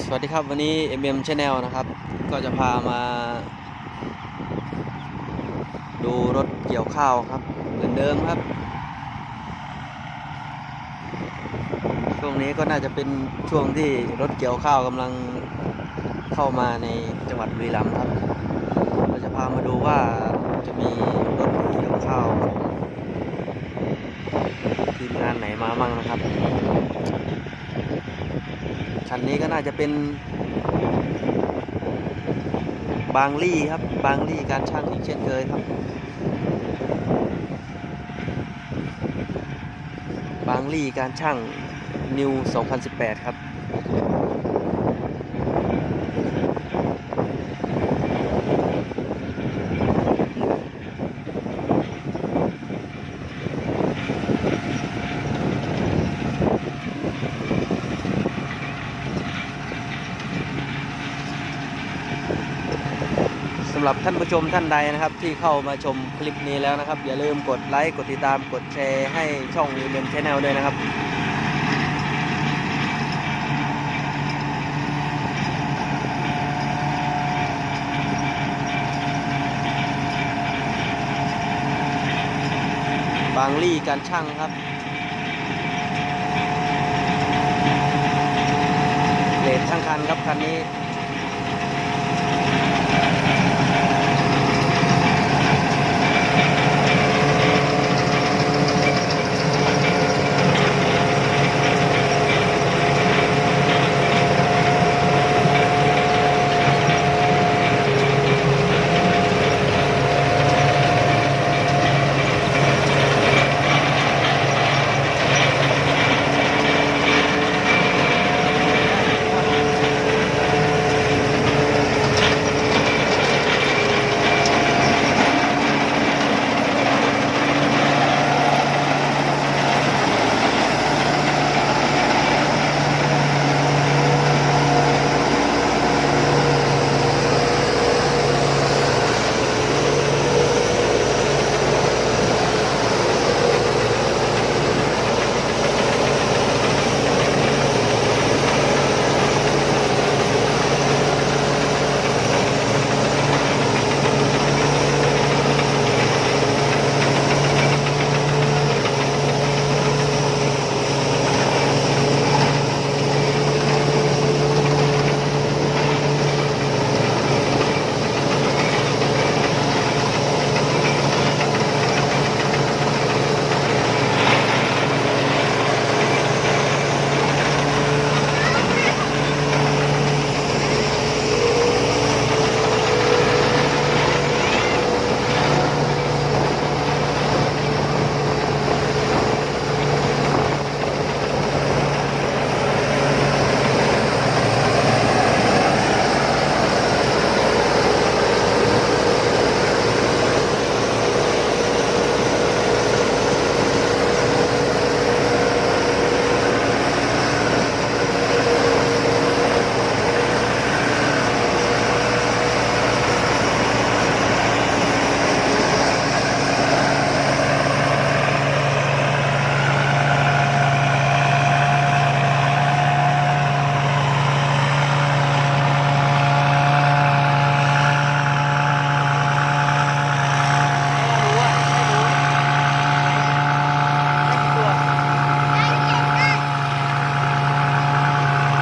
สวัสดีครับวันนี้ Channel นะครับก็จะพามาดูรถเกี่ยวข้าวครับเหมือนเดิมครับช่วงนี้ก็น่าจะเป็นช่วงที่รถเกี่ยวข้าวกำลังเข้ามาในจังหวัดบุรีรัมย์ครับเราจะพามาดูว่าจะมีรถเกี่ยวข้าวทีมงานไหนมามั่งนะครับคันนี้ก็น่าจะเป็นบางลี่ครับบางลี่การช่างอีกเช่นเคยครับบางลี่การช่างนิว2018ครับสำหรับท่านผู้ชมท่านใดนะครับที่เข้ามาชมคลิปนี้แล้วนะครับอย่าลืมกดไลค์กดติดตามกดแชร์ให้ช่องMM Channel ด้วยนะครับบางลี่การช่างครับเกรดทั้งคันครับคันนี้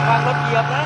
วางรถเหยียบนะ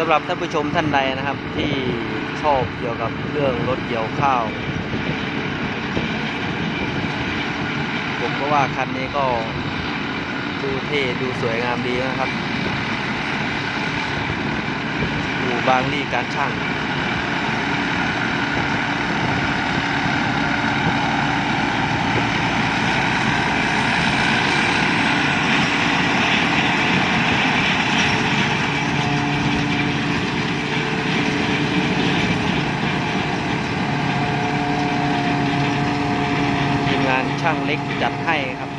ำหรับท่านผู้ชมท่านใดนะครับที่ชอบเกี่ยวกับเรื่องรถเกี่ยวข้าวผมก็ว่าคันนี้ก็ดูเท่ดูสวยงามดีนะครับอู่บางลี่การช่างทีมงานช่างเล็กจัดให้ครับ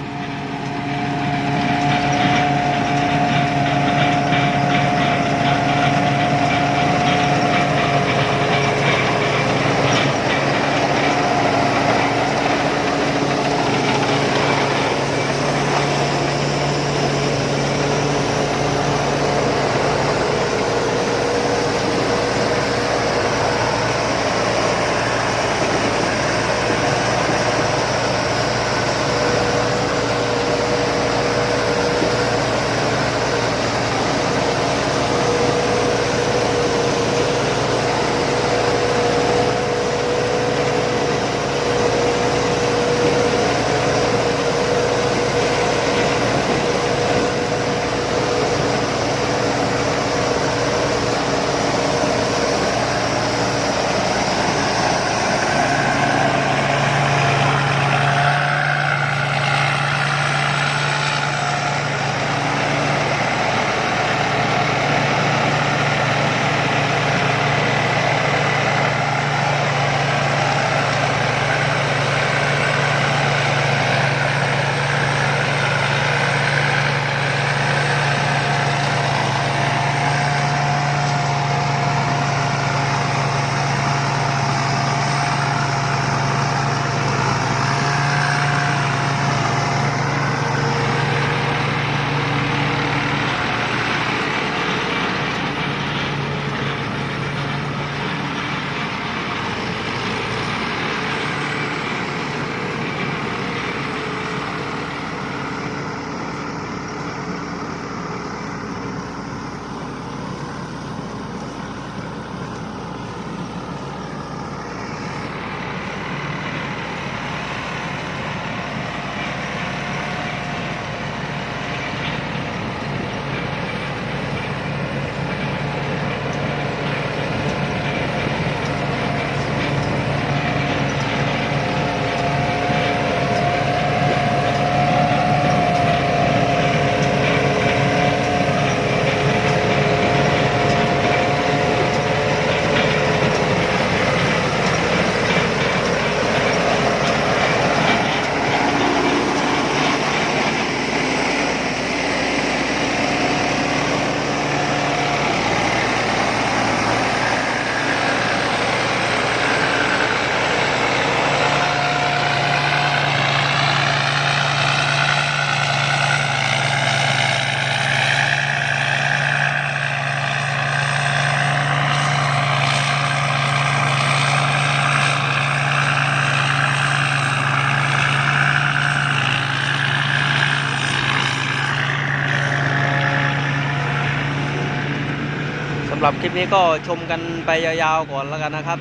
สำหรับคลิปนี้ก็ชมกันไปยาวๆก่อนแล้วกันนะครับ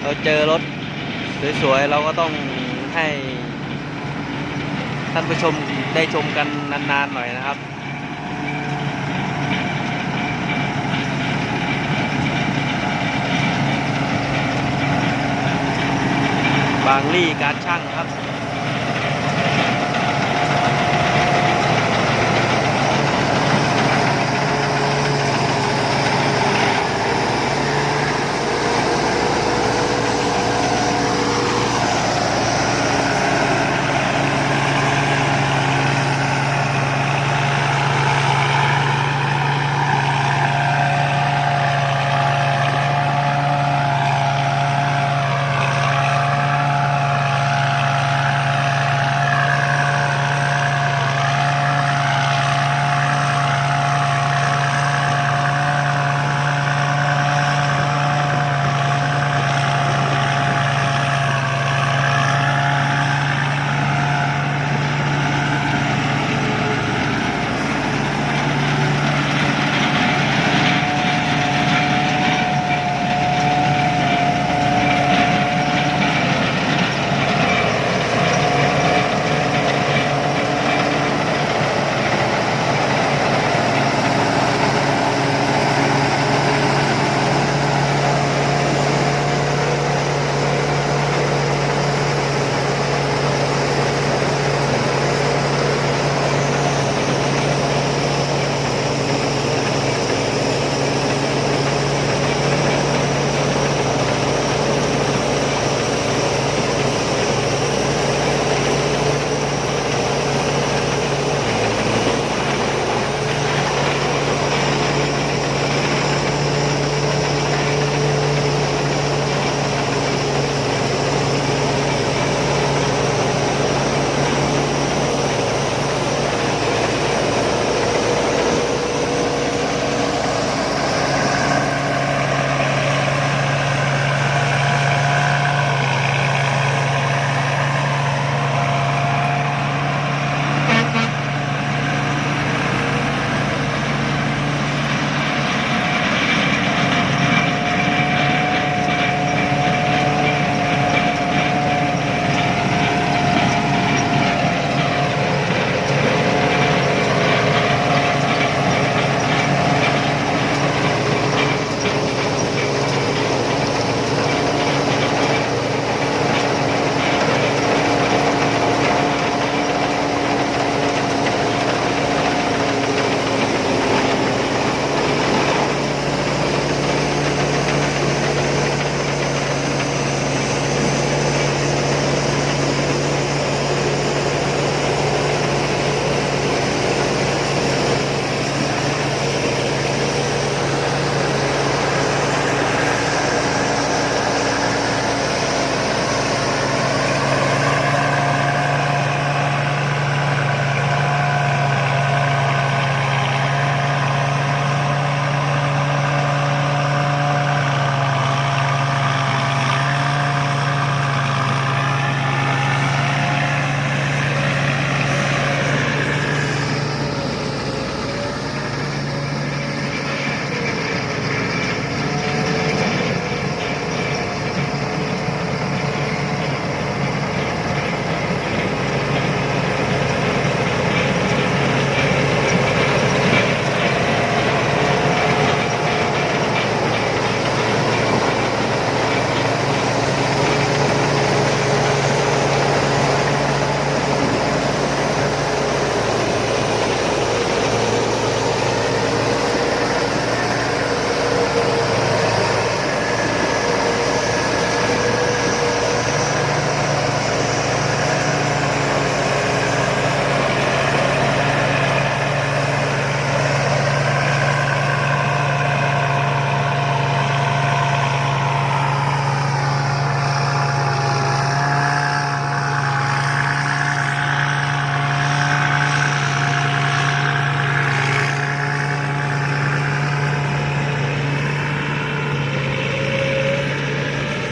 เราเจอรถสวยๆเราก็ต้องให้ท่านผู้ชมได้ชมกันนานๆหน่อยนะครับบางลี่การช่างครับ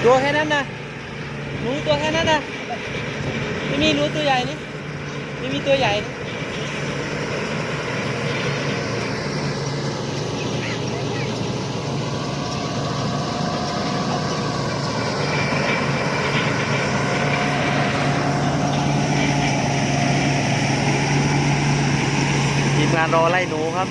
ตัวแค่นั้นนะหนูตัวแค่นั้นนะไม่มีหนูตัวใหญ่นี่ไม่มีตัวใหญ่นี่ทีมงานรอไล่หนูครับ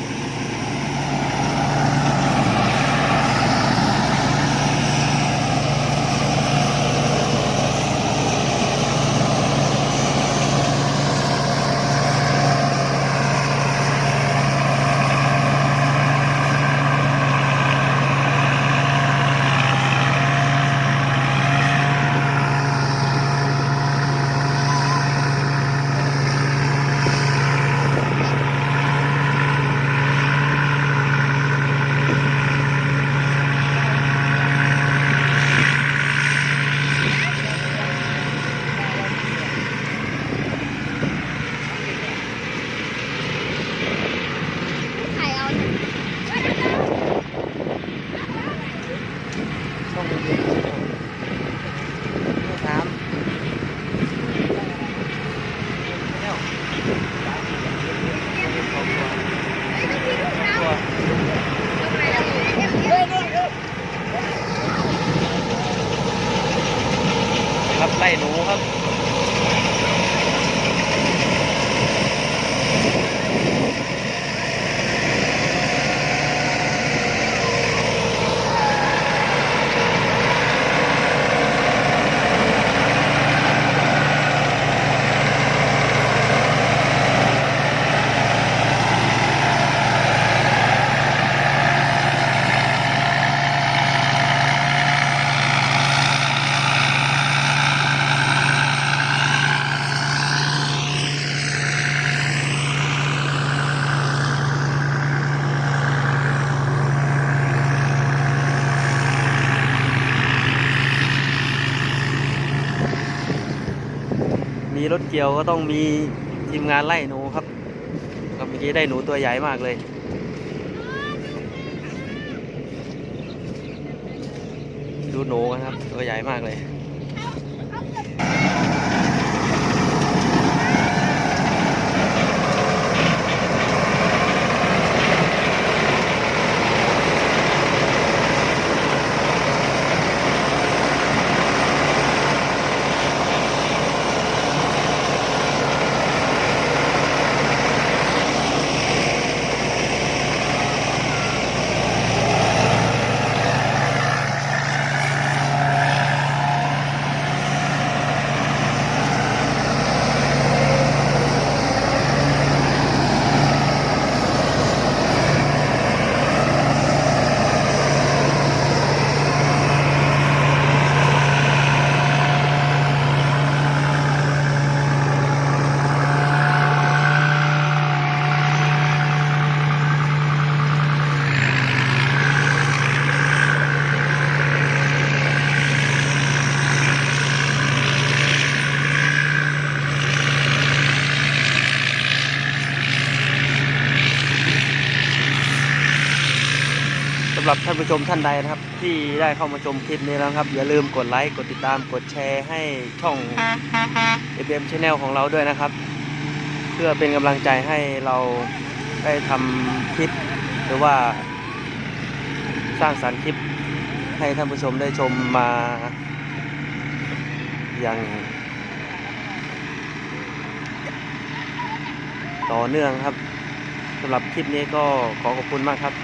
ช่องเย็นๆถามครับไล่หนูครับมีรถเกี่ยวก็ต้องมีทีมงานไล่หนูครับก็เมื่อกี้ได้หนูตัวใหญ่มากเลยดูหนูกันครับตัวใหญ่มากเลยสำหรับท่านผู้ชมท่านใดนะครับที่ได้เข้ามาชมคลิปนี้แล้วครับอย่าลืมกดไลค์กดติดตามกดแชร์ให้ช่อง FM Channel ของเราด้วยนะครับเพื่อเป็นกำลังใจให้เราได้ทำคลิปหรือว่าสร้างสรรค์คลิปให้ท่านผู้ชมได้ชมมาอย่างต่อเนื่องครับสำหรับคลิปนี้ก็ขอขอบคุณมากครับ